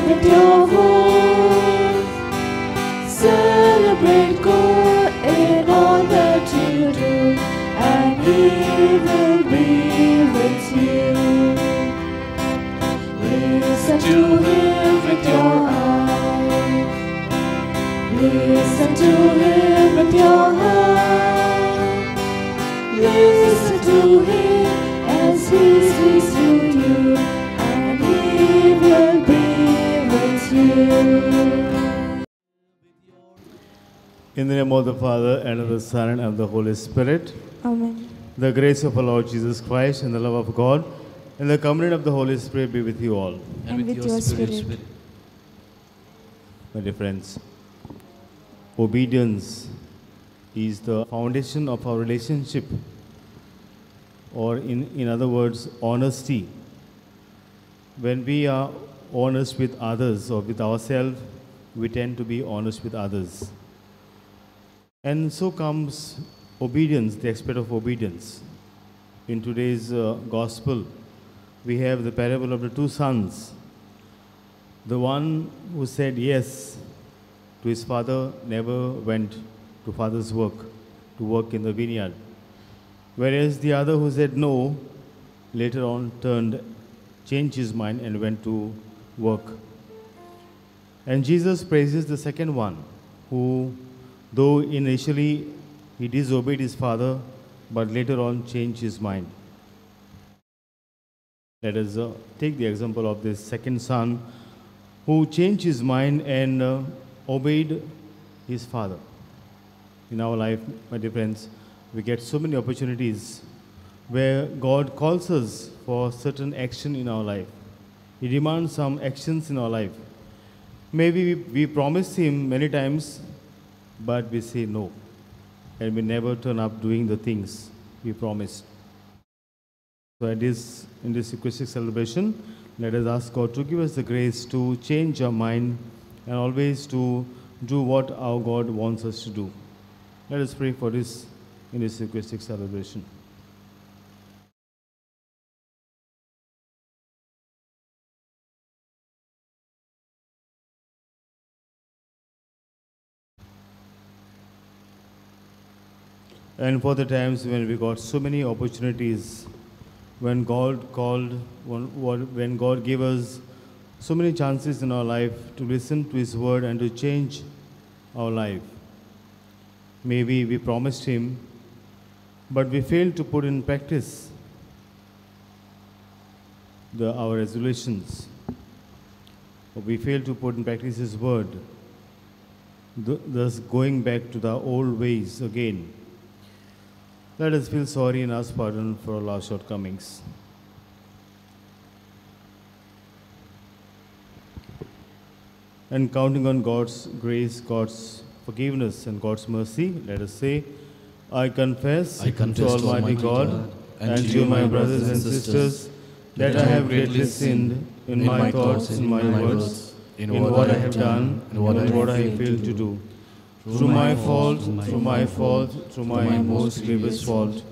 with your voice. Celebrate God in all that you do, and He will be with you. Listen to Him with your eyes. Listen to Him with your heart. Listen to Him as He speaks to you, and He will be with you. In the name of the Father, and of the Son, and of the Holy Spirit. Amen. The grace of our Lord Jesus Christ, and the love of God, and the communion of the Holy Spirit be with you all. And with your spirit. My dear friends, obedience is the foundation of our relationship, or in other words, honesty. When we are honest with others or with ourselves, we tend to be honest with others. And so comes obedience, the aspect of obedience. In today's gospel, we have the parable of the two sons. The one who said yes to his father never went to father's work, to work in the vineyard. Whereas the other who said no, later on changed his mind and went to work. And Jesus praises the second one, who, though initially he disobeyed his father, but later on changed his mind. Let us take the example of this second son who changed his mind and obeyed his father. In our life, my dear friends, we get so many opportunities where God calls us for certain action in our life. He demands some actions in our life. Maybe we promise Him many times, but we say no, and we never turn up doing the things we promised. So in this Eucharistic celebration, let us ask God to give us the grace to change our mind and always to do what our God wants us to do. Let us pray for this in this Eucharistic celebration. And for the times when we got so many opportunities, when God called, when God gave us so many chances in our life to listen to His word and to change our life. Maybe we promised Him, but we failed to put in practice our resolutions. We failed to put in practice His word, thus going back to the old ways again. Let us feel sorry and ask pardon for all our shortcomings. And counting on God's grace, God's forgiveness, and God's mercy, let us say, I confess to Almighty God and to you, my brothers and sisters, that I have greatly sinned in my thoughts, in my words, in what I have done, and what I have failed to do. Through my fault, through my most grievous fault.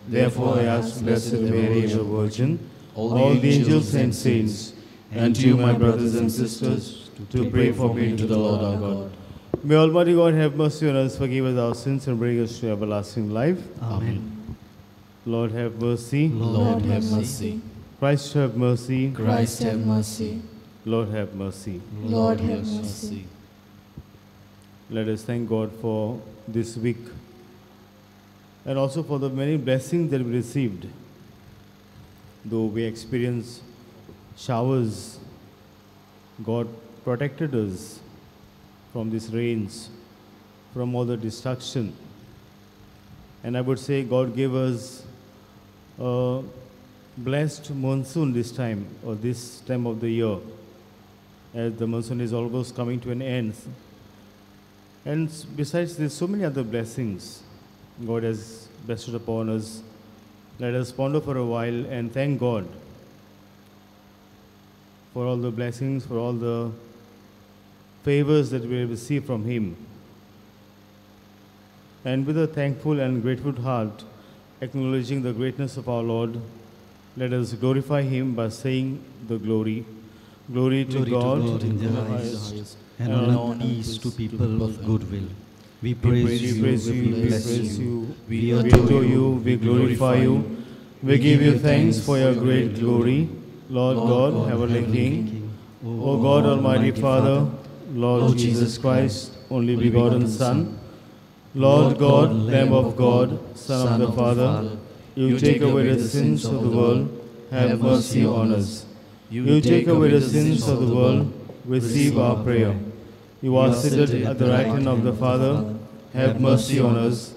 Therefore I ask Blessed Mary, the Virgin, all the angels and saints, and you, my brothers and sisters, to pray for me to the Lord our God. May Almighty God have mercy on us, forgive us our sins, and bring us to everlasting life. Amen. Lord have mercy. Lord have mercy. Christ have mercy. Christ have mercy. Lord have mercy. Lord have mercy. Let us thank God for this week and also for the many blessings that we received. Though we experienced showers, God protected us from these rains, from all the destruction. And I would say God gave us a blessed monsoon this time, or this time of the year, as the monsoon is almost coming to an end. And besides, there's so many other blessings God has bestowed upon us. Let us ponder for a while and thank God for all the blessings, for all the favors that we have received from Him. And with a thankful and grateful heart, acknowledging the greatness of our Lord, let us glorify Him by saying the glory. Glory to God in the highest, and on peace to people of good will. We praise you, we bless you, we adore you, we glorify you. We give you thanks for your great glory, Lord God, Heavenly King. O God, Almighty Father, Lord Jesus Christ, only begotten Son, Lord God, Lamb of God, Son of the Father, you take away the sins of the world, have mercy on us. You take away the sins of the world, receive our prayer. You are seated at the right hand of the Father, have mercy on us.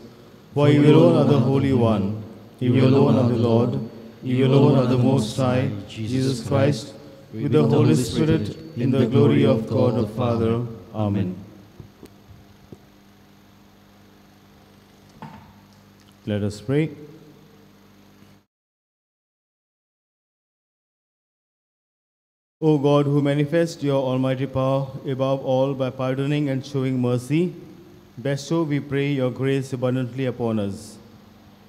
For you alone are the Holy One, you alone are the Lord, you alone are the Most High, Jesus Christ, with the Holy Spirit, in the glory of God the Father. Amen. Let us pray. O God, who manifest your almighty power above all by pardoning and showing mercy, bestow, we pray, your grace abundantly upon us,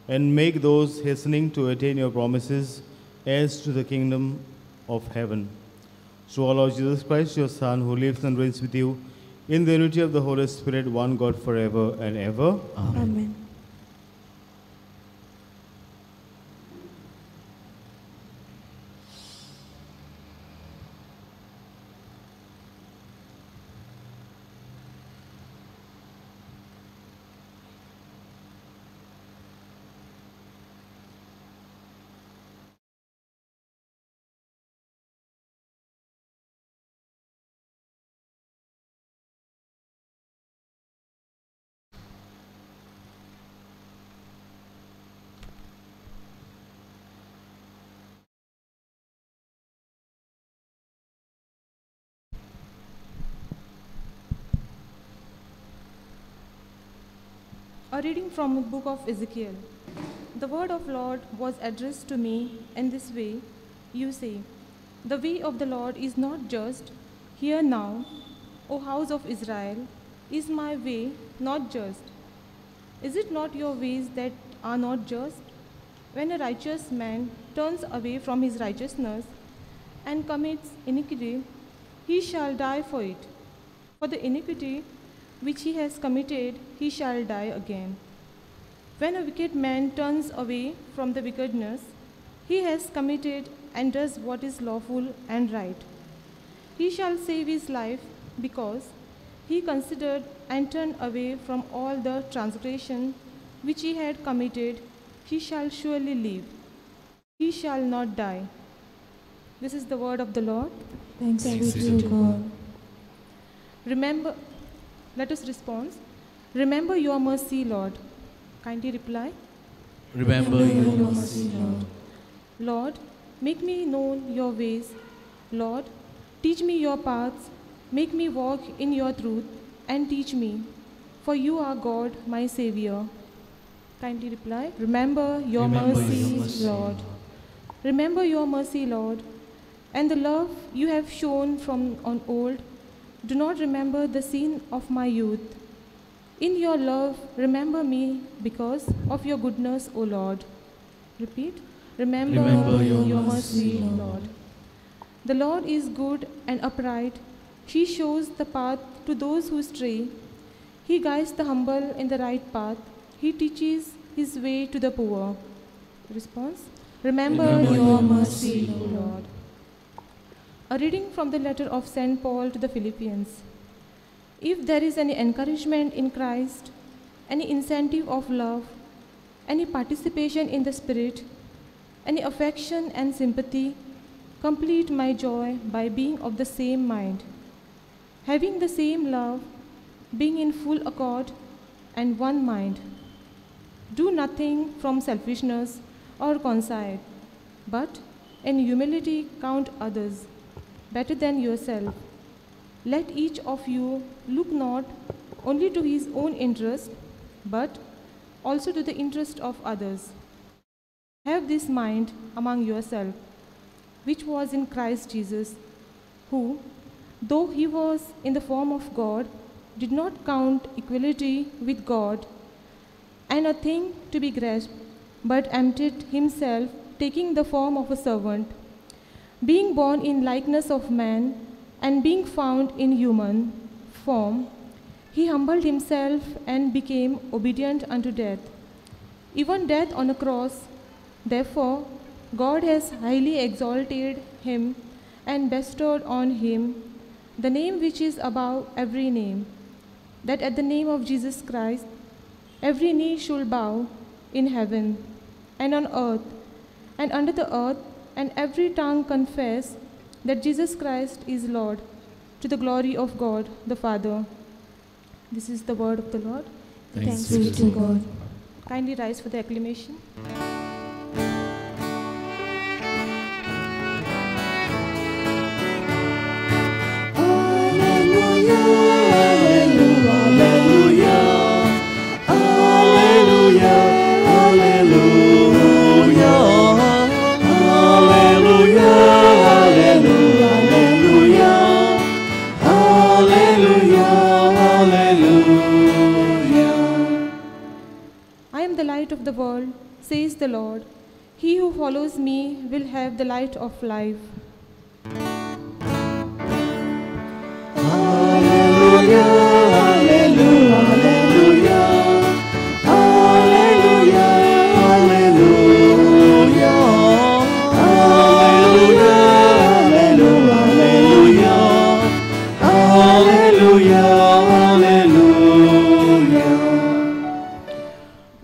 and make those hastening to attain your promises heirs to the kingdom of heaven. Through our Lord Jesus Christ, your Son, who lives and reigns with you in the unity of the Holy Spirit, one God forever and ever. Amen. A reading from the book of Ezekiel. The word of Lord was addressed to me in this way. You say, the way of the Lord is not just. Hear now, O house of Israel, is my way not just? Is it not your ways that are not just? When a righteous man turns away from his righteousness and commits iniquity, he shall die for it. For the iniquity which he has committed, he shall die again. When a wicked man turns away from the wickedness he has committed and does what is lawful and right, he shall save his life, because he considered and turned away from all the transgression which he had committed. He shall surely live. He shall not die. This is the word of the Lord. Thanks be to God. Remember, let us respond. Remember your mercy, Lord. Kindly reply. Remember your mercy, Lord. Lord, make me know your ways. Lord, teach me your paths. Make me walk in your truth and teach me. For you are God, my Savior. Kindly reply. Remember your mercy, Lord. Remember your mercy, Lord, and the love you have shown from on old. Do not remember the sin of my youth. In your love, remember me because of your goodness, O Lord. Repeat. Remember your mercy, Lord. The Lord is good and upright. He shows the path to those who stray. He guides the humble in the right path. He teaches his way to the poor. Response. Remember your mercy, Lord. A reading from the letter of St. Paul to the Philippians. If there is any encouragement in Christ, any incentive of love, any participation in the Spirit, any affection and sympathy, complete my joy by being of the same mind, having the same love, being in full accord and one mind. Do nothing from selfishness or conceit, but in humility count others better than yourself. Let each of you look not only to his own interest, but also to the interest of others. Have this mind among yourself, which was in Christ Jesus, who, though he was in the form of God, did not count equality with God and a thing to be grasped, but emptied himself, taking the form of a servant, Being born in likeness of man, and being found in human form, he humbled himself and became obedient unto death, even death on a cross. Therefore, God has highly exalted him and bestowed on him the name which is above every name, that at the name of Jesus Christ every knee should bow in heaven and on earth and under the earth, and every tongue confess that Jesus Christ is Lord, to the glory of God the Father. This is the word of the Lord. Thanks be to God. Kindly rise for the acclamation. I am the light of the world, says the Lord. He who follows me will have the light of life.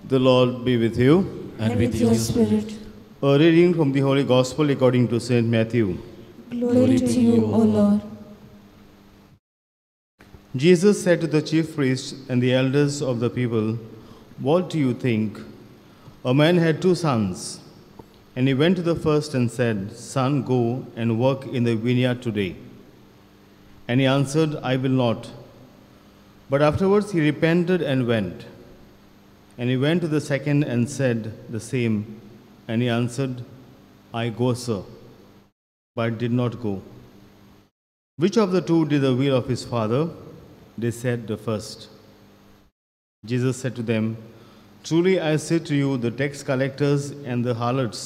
The Lord be with you. And with your spirit. A reading from the Holy Gospel according to St. Matthew. Glory to you, O Lord. Jesus said to the chief priests and the elders of the people, "What do you think? A man had 2 sons, and he went to the first and said, 'Son, go and work in the vineyard today.' And he answered, 'I will not.' But afterwards he repented and went. And he went to the second and said the same. And he answered, 'I go, sir,' but did not go. Which of the 2 did the will of his father? They said, 'The first.' Jesus said to them, 'Truly I say to you, the tax collectors and the harlots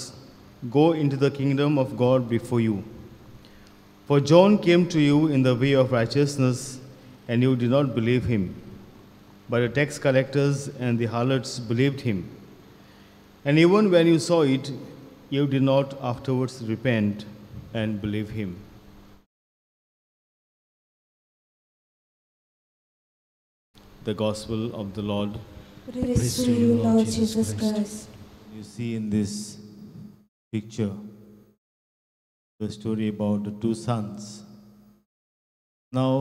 go into the kingdom of God before you. For John came to you in the way of righteousness, and you did not believe him. But the tax collectors and the harlots believed him. And even when you saw it, you did not afterwards repent and believe him.'" The Gospel of the Lord. Praise to you, Lord Jesus Christ. You see in this picture the story about the 2 sons. Now,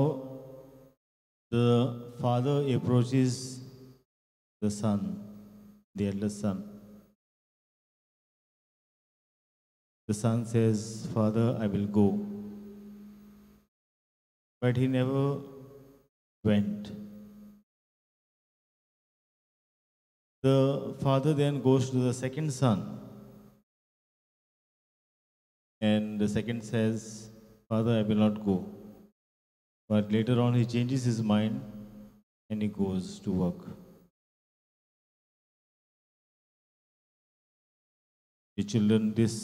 the father approaches the son, the eldest son. The son says, "Father, I will go." But he never went. The father then goes to the second son, and the second says, "Father, I will not go." But later on he changes his mind and he goes to work. The children, this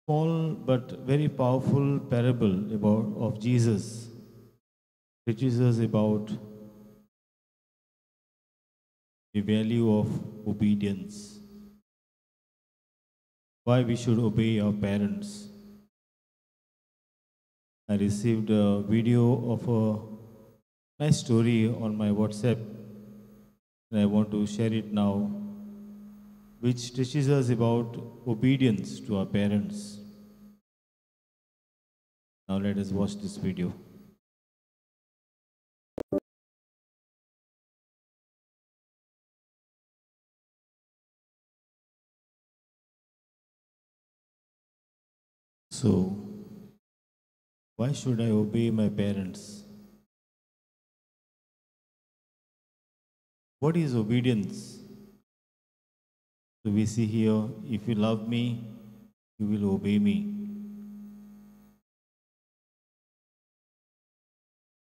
small but very powerful parable of Jesus teaches us about the value of obedience, why we should obey our parents. I received a video of a nice story on my WhatsApp, and I want to share it now, which teaches us about obedience to our parents. Now let us watch this video. So, why should I obey my parents? What is obedience? So we see here, if you love me, you will obey me.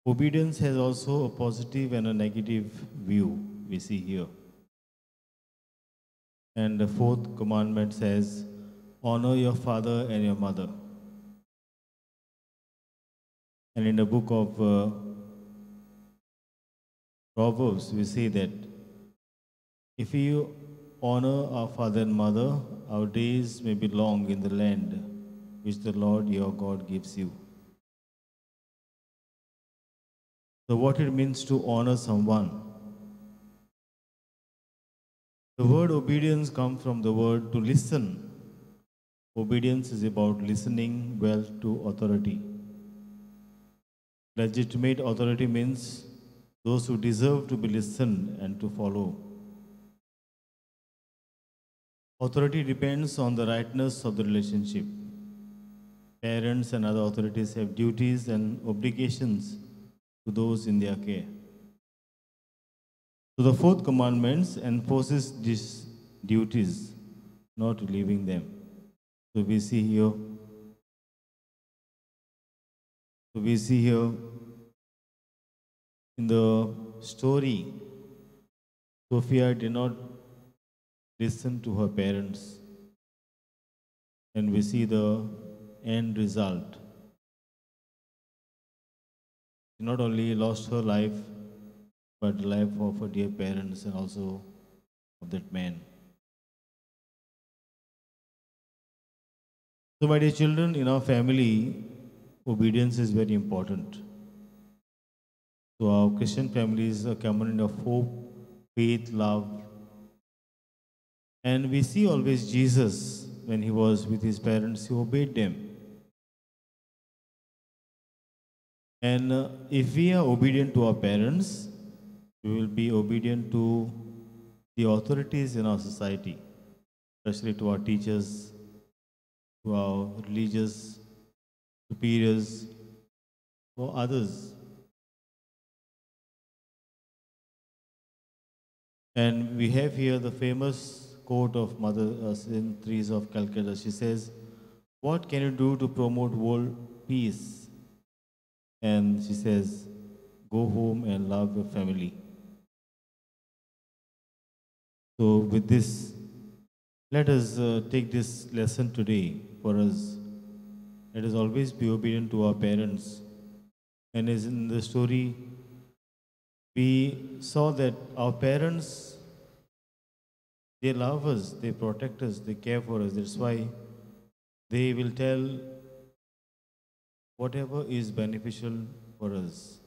Obedience has also a positive and a negative view, we see here. And the 4th commandment says, honor your father and your mother. And in the book of Proverbs, we say that if you honor our father and mother, our days may be long in the land which the Lord your God gives you. So, what it means to honor someone? The word obedience comes from the word to listen. Obedience is about listening well to authority. Legitimate authority means those who deserve to be listened and to follow. Authority depends on the rightness of the relationship. Parents and other authorities have duties and obligations to those in their care. So the fourth commandment enforces these duties, not relieving them. So we see here in the story, Sophia did not listen to her parents. And we see the end result. She not only lost her life, but the life of her dear parents and also of that man. So, my dear children, in our family, obedience is very important. So, our Christian family is a community of hope, faith, love. And we see always Jesus, when he was with his parents, he obeyed them. And if we are obedient to our parents, we will be obedient to the authorities in our society, especially to our teachers, to our religious superiors, or others. And we have here the famous quote of Mother Saint Teresa of Calcutta. She says, "What can you do to promote world peace?" And she says, "Go home and love your family." So with this, let us take this lesson today for us. Let us always be obedient to our parents. And as in the story, we saw that our parents, they love us, they protect us, they care for us. That's why they will tell whatever is beneficial for us.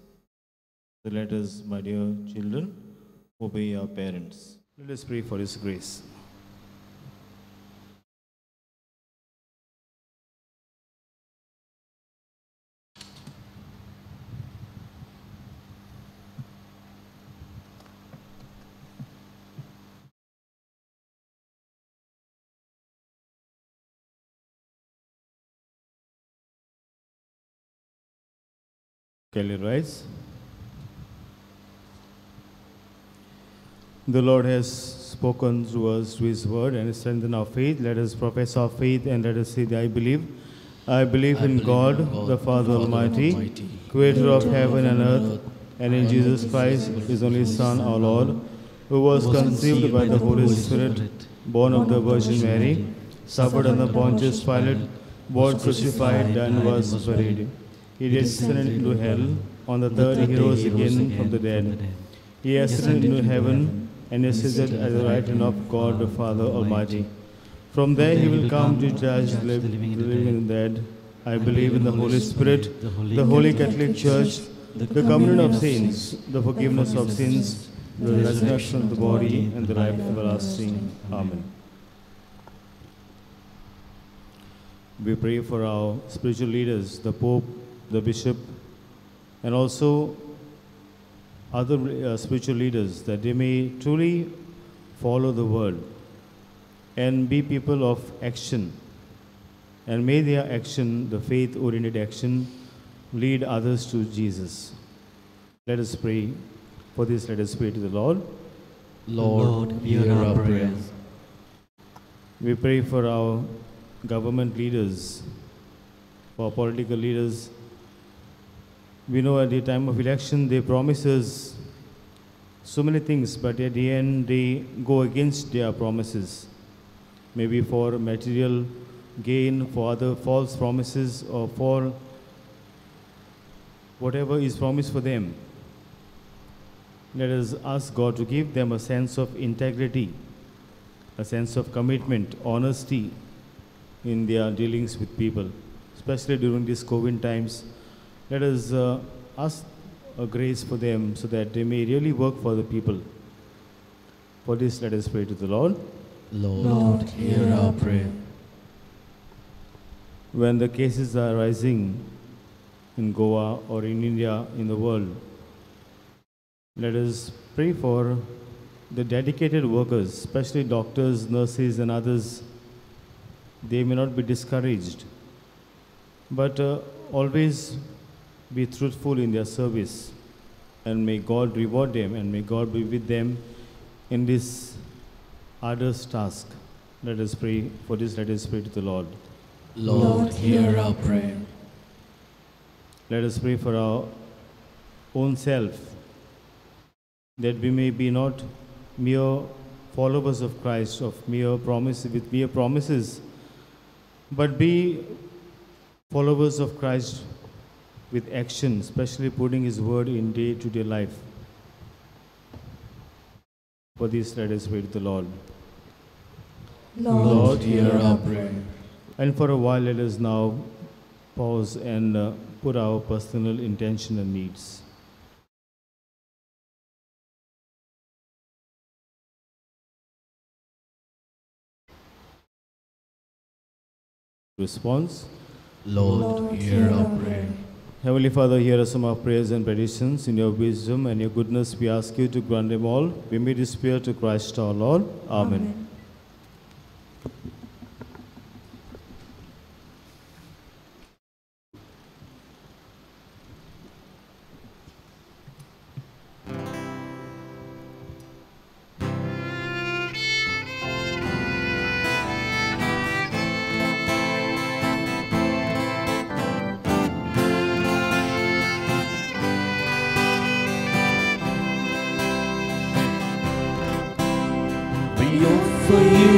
So let us, my dear children, obey our parents. Let us pray for His grace. Can you rise? The Lord has spoken to us through His word and strengthened our faith. Let us profess our faith and let us say that I believe. I believe in God, the Father Almighty, creator of heaven and earth, and in Jesus Christ, His only Son, our Lord, who was conceived by the Holy Spirit, born of the Virgin Mary, suffered under Pontius Pilate, was crucified, and was buried. He descended into hell. On the third he rose again from the dead. He ascended into heaven and is seated at the right hand of God the Father Almighty. From there he will come to judge the living and the dead. I believe in the Holy Spirit, the Holy Catholic Church, the communion of saints, the forgiveness of sins, the resurrection of the body, and the life everlasting. Amen. We pray for our spiritual leaders, the Pope, the Bishop, and also other spiritual leaders, that they may truly follow the word and be people of action. And may their action, the faith-oriented action, lead others to Jesus. Let us pray. For this, let us pray to the Lord. Lord, hear our prayers. We pray for our government leaders, for our political leaders. We know at the time of election they promise us so many things, but at the end they go against their promises. Maybe for material gain, for other false promises, or for whatever is promised for them. Let us ask God to give them a sense of integrity, a sense of commitment, honesty in their dealings with people, especially during these COVID times. Let us ask a grace for them so that they may really work for the people. For this, let us pray to the Lord. Lord, hear our prayer. When the cases are rising in Goa or in India, in the world, let us pray for the dedicated workers, especially doctors, nurses, and others. They may not be discouraged, but always be truthful in their service. And may God reward them, and may God be with them in this arduous task. Let us pray. For this, let us pray to the Lord. Lord, hear our prayer. Let us pray for our own self, that we may be not mere followers of Christ, of mere promise, with mere promises, but be followers of Christ with action, especially putting His word in day-to-day life. For this, let us pray to the Lord. Lord, hear our prayer. And for a while, let us now pause and put our personal intention and needs. Response. Lord, hear our prayer. Heavenly Father, hear us from our prayers and petitions. In your wisdom and your goodness, we ask you to grant them all. We may despair to Christ our Lord. Amen. We offer you,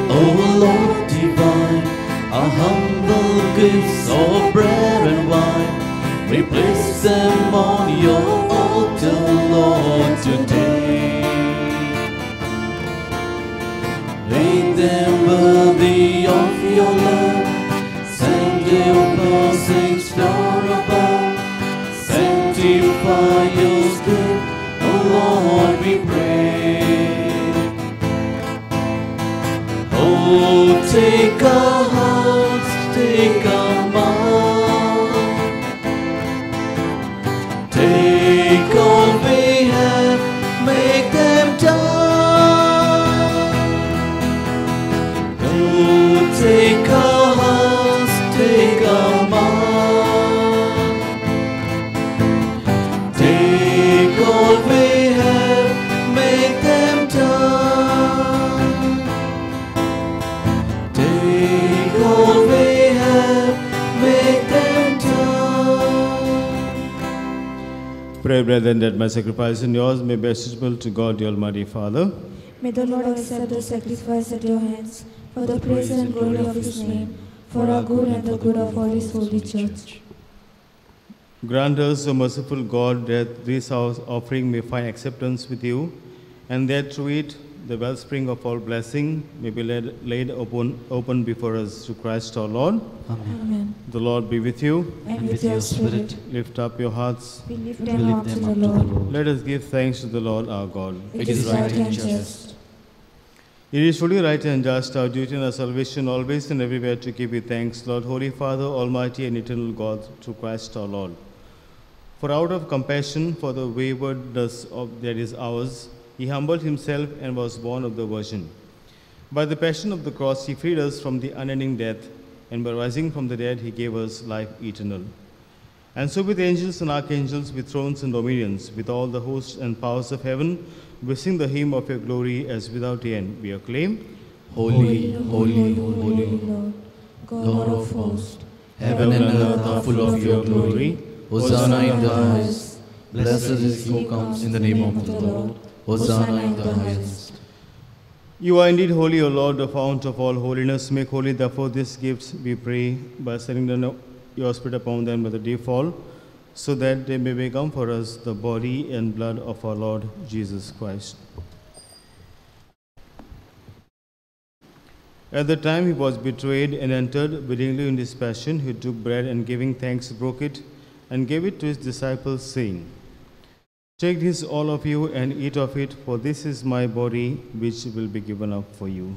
O Lord divine, our humble gifts of bread and wine. We place them on your altar, Lord, today. Make them worthy of your love. Send your blessings down above. Sanctify your spirit, O Lord, we pray. Oh, take our hearts, take our minds, take all we have, make them done. Oh, take our hearts, take our minds, take all we have, make them done. Take all we have, make them done. Pray, brethren, that my sacrifice and yours may be acceptable to God, the Almighty Father. May the Lord accept the sacrifice at your hands for the praise and glory of His name, for our good and the good of all His holy church. Grant us, O merciful God, that this house offering may find acceptance with you, and that through it the wellspring of all blessing may be laid open before us through Christ our Lord. Amen. The Lord be with you. And with your spirit, Lift up your hearts. we lift them up to the Lord. Let us give thanks to the Lord our God. It is right and just. It is truly right and just, our duty and our salvation, always and everywhere to give you thanks, Lord, Holy Father, Almighty and eternal God, through Christ our Lord. For out of compassion for the waywardness that is ours, He humbled Himself and was born of the Virgin. By the passion of the cross, He freed us from the unending death, and by rising from the dead, He gave us life eternal. And so with angels and archangels, with thrones and dominions, with all the hosts and powers of heaven, we sing the hymn of your glory as without end. We acclaim, Holy, holy, holy, Lord, Lord of hosts, heaven and earth are full of your glory. Hosanna in the highest. Blessed is he who comes in the name of the Lord. Hosanna in the highest. You are indeed holy, O Lord, the fount of all holiness. Make holy, therefore, these gifts, we pray, by sending down your Spirit upon them by the day fall, so that they may become for us the body and blood of our Lord Jesus Christ. At the time he was betrayed and entered willingly in his passion, he took bread and giving thanks broke it and gave it to his disciples, saying, "Take this, all of you, and eat of it, for this is my body, which will be given up for you."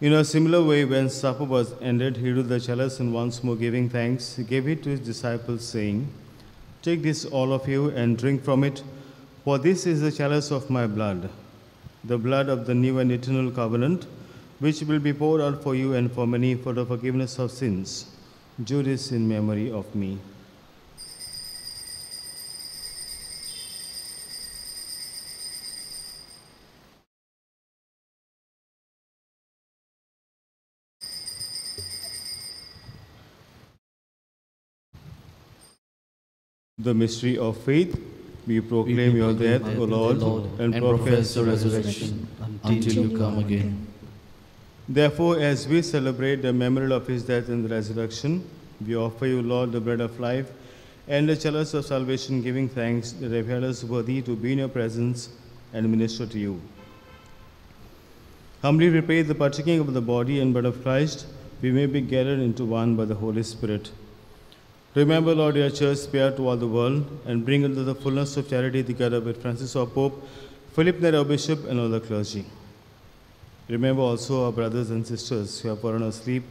In a similar way, when supper was ended, he took the chalice and once more giving thanks, he gave it to his disciples, saying, "Take this, all of you, and drink from it, for this is the chalice of my blood, the blood of the new and eternal covenant, which will be poured out for you and for many for the forgiveness of sins. Do this in memory of me." The mystery of faith, we proclaim your death, O Lord, and profess your resurrection until you come again. Therefore, as we celebrate the memorial of his death and resurrection, we offer you, Lord, the bread of life and the chalice of salvation, giving thanks that have held us worthy to be in your presence and minister to you. Humbly we pray the partaking of the body and blood of Christ, we may be gathered into one by the Holy Spirit. Remember, Lord, your church spared to all the world, and bring into the fullness of charity together with Francis our Pope, Philip Neri our Bishop, and all the clergy. Remember also our brothers and sisters who have fallen asleep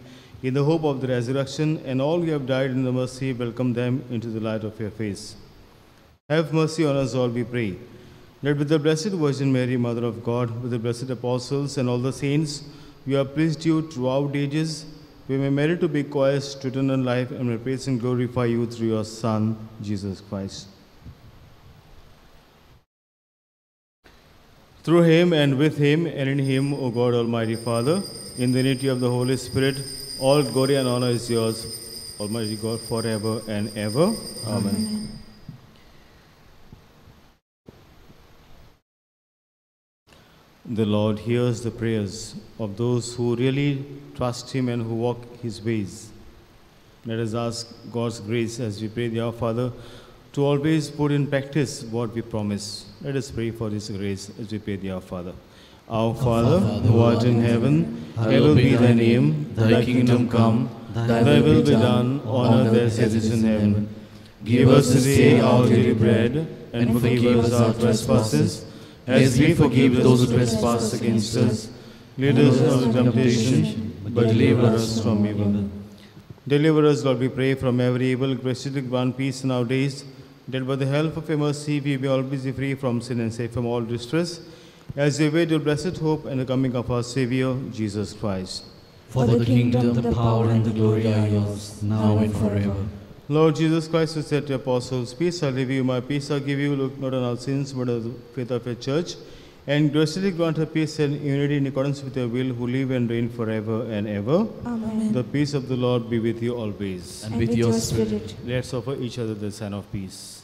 in the hope of the resurrection, and all who have died in the mercy, welcome them into the light of your face. Have mercy on us all, we pray, that with the Blessed Virgin Mary, Mother of God, with the blessed apostles and all the saints, we have pleased you throughout ages, we may merit to be co-heirs to eternal life, and may praise and glorify you through your Son, Jesus Christ. Through him and with him and in him, O God, Almighty Father, in the unity of the Holy Spirit, all glory and honor is yours, Almighty God, forever and ever. Amen. The Lord hears the prayers of those who really trust him and who walk his ways. Let us ask God's grace as we pray the Our Father to always put in practice what we promise. Let us pray for this grace as we pray the Our Father. Our Father, who art in heaven, hallowed be thy name. Thy kingdom come, thy will be done on earth as it is in heaven. Give us this day our daily bread, and forgive us our trespasses, as we forgive those who trespass against us. Lead us not into temptation, but deliver us from evil. Deliver us, Lord, we pray, from every evil. Graciously grant peace in our days, that by the help of your mercy we may always be free from sin and safe from all distress, as we await your blessed hope and the coming of our Savior, Jesus Christ. For the kingdom, the power, and the glory are yours, now and forever. Lord Jesus Christ, who said to your apostles, "Peace I leave you, my peace I give you," look not on our sins, but on the faith of your church, and graciously grant her peace and unity in accordance with your will, who live and reign forever and ever. Amen. The peace of the Lord be with you always. And with your spirit. Let's offer each other the sign of peace.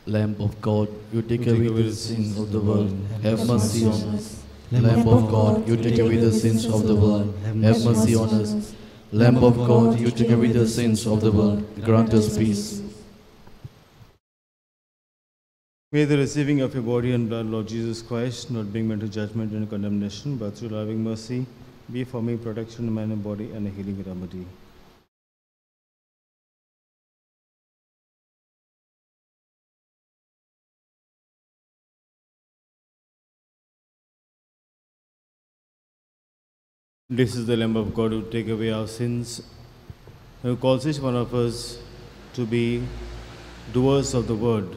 Lamb of God, you take away the sins of the world, have mercy on us. Lamb of God, you take away the sins of the world, have mercy on us. Lamb of God, you take away the sins of the world, grant us peace. May the receiving of your body and blood, Lord Jesus Christ, not bring me to judgment and condemnation, but through loving mercy, be for me protection in mind and body and a healing remedy. This is the Lamb of God who take away our sins, who calls each one of us to be doers of the word.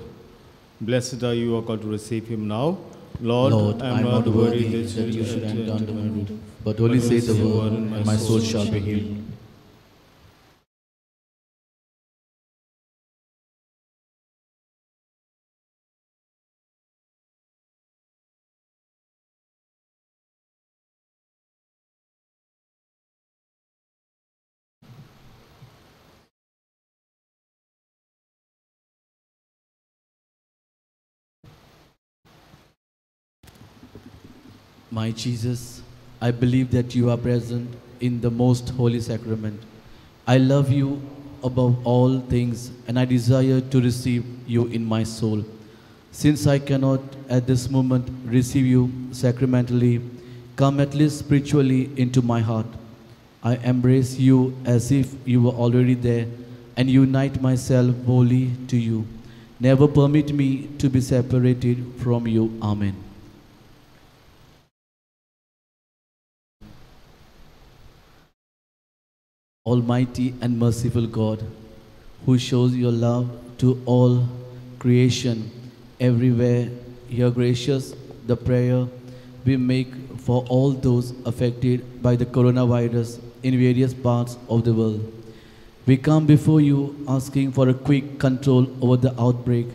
Blessed are you who are called to receive him now. Lord, I am not worthy that you should enter under my roof, but only say the word, and my soul shall be healed. My Jesus, I believe that you are present in the most holy sacrament. I love you above all things and I desire to receive you in my soul. Since I cannot at this moment receive you sacramentally, come at least spiritually into my heart. I embrace you as if you were already there and unite myself wholly to you. Never permit me to be separated from you. Amen. Almighty and merciful God, who shows your love to all creation everywhere, hear gracious the prayer we make for all those affected by the coronavirus in various parts of the world. We come before you asking for a quick control over the outbreak,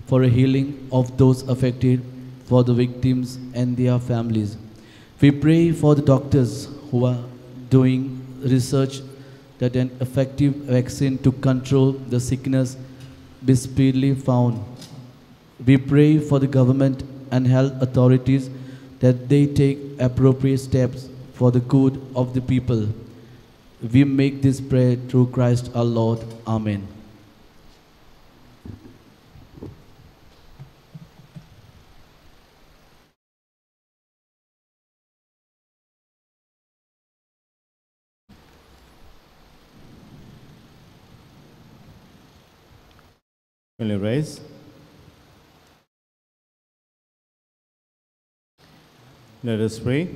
for a healing of those affected, for the victims and their families. We pray for the doctors who are doing research that an effective vaccine to control the sickness be speedily found. We pray for the government and health authorities that they take appropriate steps for the good of the people. We make this prayer through Christ our Lord. Amen. Will you rise? Let us pray.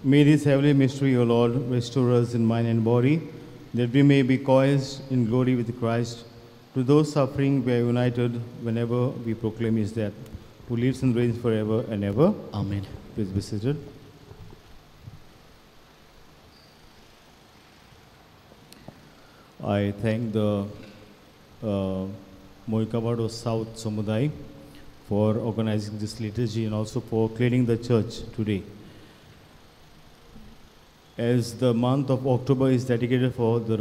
May this heavenly mystery, O Lord, restore us in mind and body, that we may be coerced in glory with Christ. To those suffering, we are united whenever we proclaim his death, who lives and reigns forever and ever. Amen. Please be seated. I thank the Moikavado South Samudai for organizing this liturgy and also for cleaning the church today. As the month of October is dedicated for the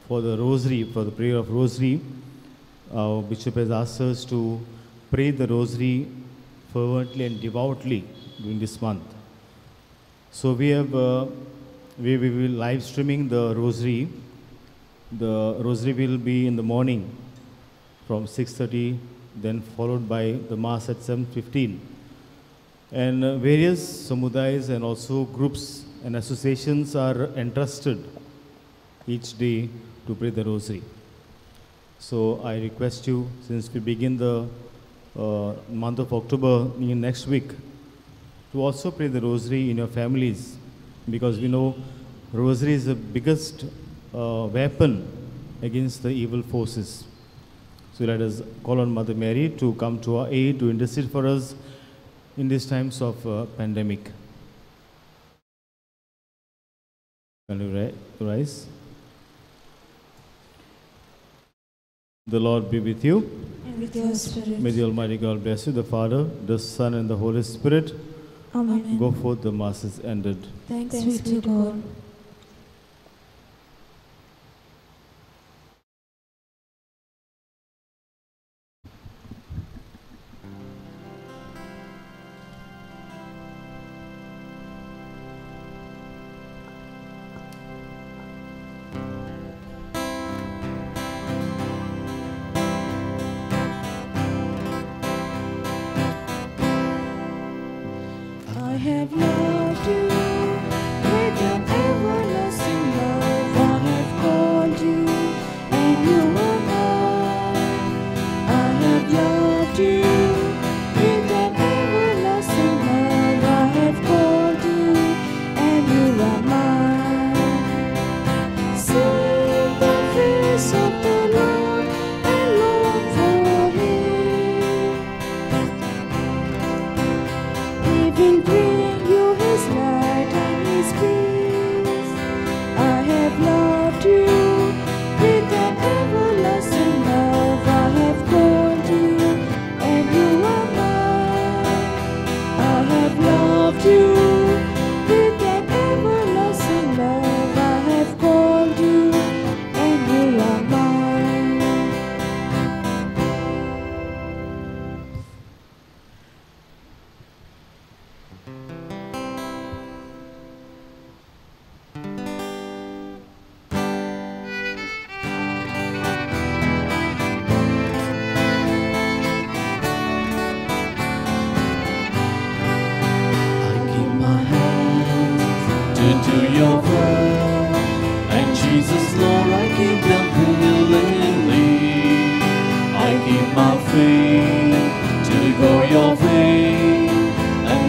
Rosary, for the prayer of Rosary, Bishop has asked us to pray the Rosary fervently and devoutly during this month. So we will live streaming the Rosary. The Rosary will be in the morning from 6:30, then followed by the Mass at 7:15. And various samudayas and also groups and associations are entrusted each day to pray the Rosary. So I request you, since we begin the month of October in next week, to also pray the Rosary in your families, because we know Rosary is the biggest weapon against the evil forces. So let us call on Mother Mary to come to our aid, to intercede for us in these times of pandemic. Can you rise? The Lord be with you. And with your spirit. May the Almighty God bless you, the Father, the Son, and the Holy Spirit. Amen. Go forth, the Mass is ended. Thanks be to God. I have loved you with an everlasting love. I have called you and you are mine. I have loved you with an everlasting love. I have called you and you are mine. See the face of the Lord and long for him. He will bring you his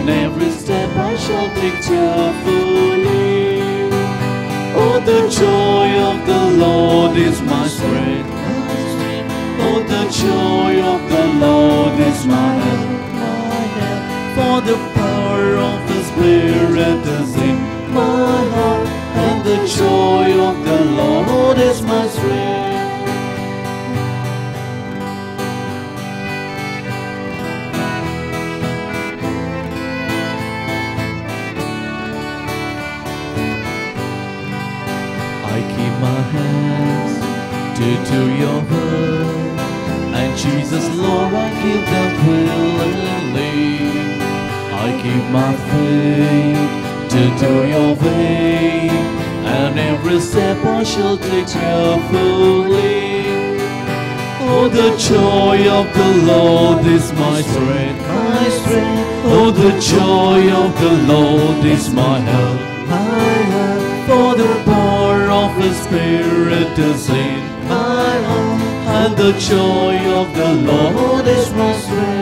and every step I shall take cheerfully. Oh, the joy of the Lord is my strength. Oh, the joy of the Lord is my help. For the power of the Spirit is in my heart, and the joy of the Lord is my strength. I keep my hands to your word, and Jesus, Lord, I give them willingly. I keep my faith to do your way, and every step I shall take carefully. Oh, the joy of the Lord is my strength, my strength. Oh, the joy of the Lord is my help, my help. For the power of His Spirit is in my heart, and the joy of the Lord is my strength.